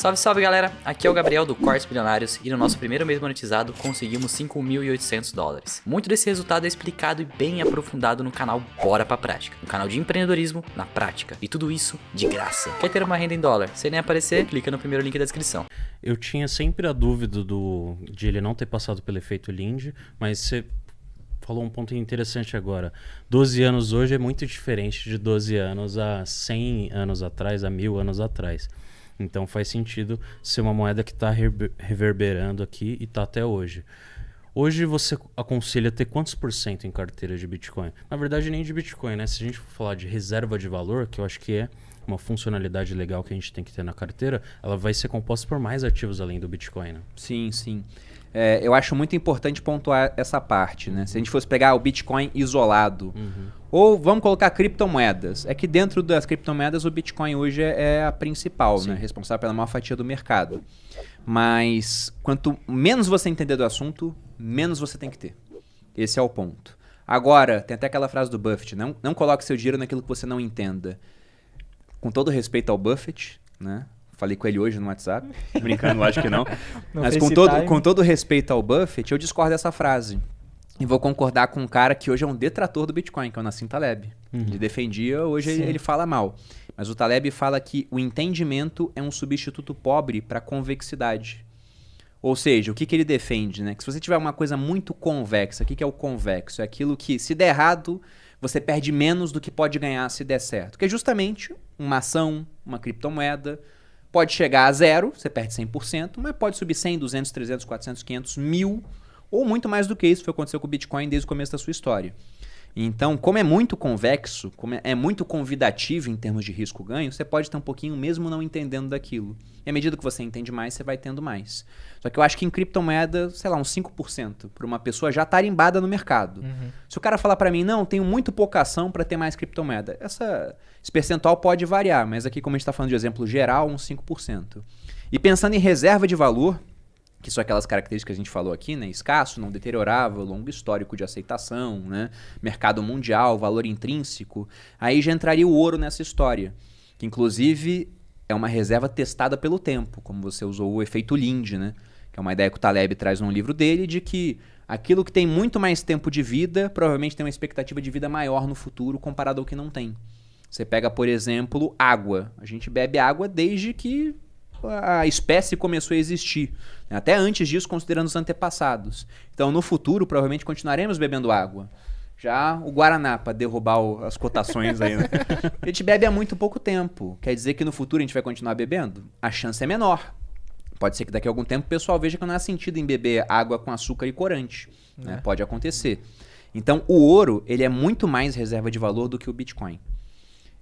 Salve, salve galera, aqui é o Gabriel do Cortes Bilionários e no nosso primeiro mês monetizado conseguimos $5.800. Muito desse resultado é explicado e bem aprofundado no canal Bora Pra Prática, um canal de empreendedorismo na prática, e tudo isso de graça. Quer ter uma renda em dólar? Sem nem aparecer? Clica no primeiro link da descrição. Eu tinha sempre a dúvida de ele não ter passado pelo efeito Linde, mas você falou um ponto interessante agora. 12 anos hoje é muito diferente de 12 anos há 100 anos atrás, há 1000 anos atrás. Então faz sentido ser uma moeda que está reverberando aqui e está até hoje. Hoje você aconselha ter quantos por cento em carteira de Bitcoin? Na verdade nem de Bitcoin, né? Se a gente for falar de reserva de valor, que eu acho que é uma funcionalidade legal que a gente tem que ter na carteira, ela vai ser composta por mais ativos além do Bitcoin, né? Sim, sim. Eu acho muito importante pontuar essa parte, né? Se a gente fosse pegar o Bitcoin isolado, ou vamos colocar criptomoedas, é que dentro das criptomoedas o Bitcoin hoje é a principal, né? Responsável pela maior fatia do mercado. Mas quanto menos você entender do assunto, menos você tem que ter. Esse é o ponto. Agora, tem até aquela frase do Buffett, não coloque seu dinheiro naquilo que você não entenda. Com todo respeito ao Buffett, né? Falei com ele hoje no WhatsApp. Brincando, acho que não. Mas com todo respeito ao Buffett, eu discordo dessa frase. E vou concordar com um cara que hoje é um detrator do Bitcoin, que é o Nassim Taleb. Ele defendia, hoje ele fala mal. Mas o Taleb fala que o entendimento é um substituto pobre para a convexidade. Ou seja, o que ele defende, né? Que se você tiver uma coisa muito convexa, o que é o convexo? É aquilo que, se der errado, você perde menos do que pode ganhar se der certo. Que é justamente uma ação, uma criptomoeda. Pode chegar a zero, você perde 100%, mas pode subir 100, 200, 300, 400, 500, 1000, ou muito mais do que isso, foi o que aconteceu com o Bitcoin desde o começo da sua história. Então, como é muito convexo, como é muito convidativo em termos de risco-ganho, você pode ter um pouquinho mesmo não entendendo daquilo. E à medida que você entende mais, você vai tendo mais. Só que eu acho que em criptomoeda, sei lá, uns 5% para uma pessoa já tarimbada no mercado. Se o cara falar para mim, não, tenho muito pouca ação para ter mais criptomoeda, esse percentual pode variar, mas aqui como a gente está falando de exemplo geral, uns 5%. E pensando em reserva de valor, que são aquelas características que a gente falou aqui, né? Escasso, não deteriorável, longo histórico de aceitação, né? Mercado mundial, valor intrínseco. Aí já entraria o ouro nessa história, que inclusive é uma reserva testada pelo tempo, como você usou o efeito Linde, né? Que é uma ideia que o Taleb traz num livro dele, de que aquilo que tem muito mais tempo de vida, provavelmente tem uma expectativa de vida maior no futuro comparado ao que não tem. Você pega, por exemplo, água. A gente bebe água desde que a espécie começou a existir. Até antes disso, considerando os antepassados. Então, no futuro, provavelmente continuaremos bebendo água. Já o Guaraná, para derrubar as cotações aí, né? A gente bebe há muito pouco tempo. Quer dizer que no futuro a gente vai continuar bebendo? A chance é menor. Pode ser que daqui a algum tempo o pessoal veja que não há sentido em beber água com açúcar e corante. Né? Pode acontecer. Então, o ouro ele é muito mais reserva de valor do que o Bitcoin.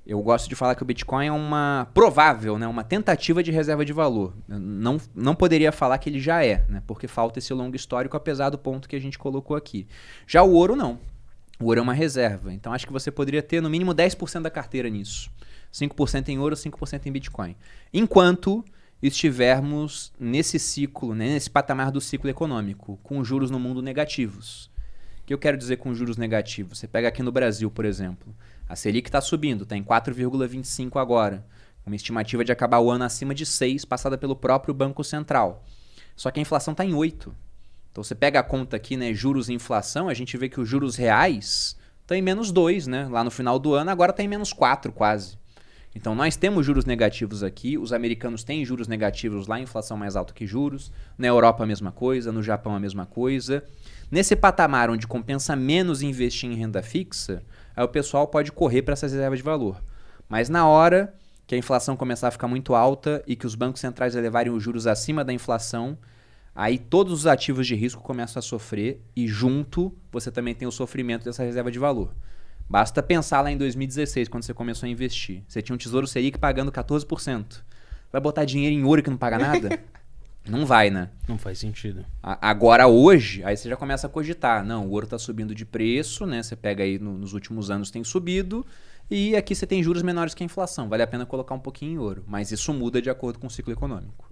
Eu gosto de falar que o Bitcoin é uma provável, né, uma tentativa de reserva de valor. Não poderia falar que ele já é, né, porque falta esse longo histórico, apesar do ponto que a gente colocou aqui. Já o ouro não. O ouro é uma reserva. Então acho que você poderia ter no mínimo 10% da carteira nisso. 5% em ouro, 5% em Bitcoin. Enquanto estivermos nesse ciclo, né, nesse patamar do ciclo econômico, com juros no mundo negativos. O que eu quero dizer com juros negativos? Você pega aqui no Brasil, por exemplo. A Selic está subindo, está em 4,25 agora. Uma estimativa de acabar o ano acima de 6, passada pelo próprio Banco Central. Só que a inflação está em 8. Então você pega a conta aqui, né, juros e inflação, a gente vê que os juros reais estão em menos 2, né? Lá no final do ano, agora está em menos 4 quase. Então nós temos juros negativos aqui, os americanos têm juros negativos lá, inflação mais alta que juros. Na Europa a mesma coisa, no Japão a mesma coisa. Nesse patamar onde compensa menos investir em renda fixa, aí o pessoal pode correr para essas reservas de valor. Mas na hora que a inflação começar a ficar muito alta e que os bancos centrais elevarem os juros acima da inflação, aí todos os ativos de risco começam a sofrer e junto você também tem o sofrimento dessa reserva de valor. Basta pensar lá em 2016, quando você começou a investir. Você tinha um Tesouro Selic pagando 14%. Vai botar dinheiro em ouro que não paga nada? Não vai, né? Não faz sentido. Agora, hoje, aí você já começa a cogitar. Não, o ouro está subindo de preço, né? Você pega aí nos últimos anos tem subido e aqui você tem juros menores que a inflação. Vale a pena colocar um pouquinho em ouro. Mas isso muda de acordo com o ciclo econômico.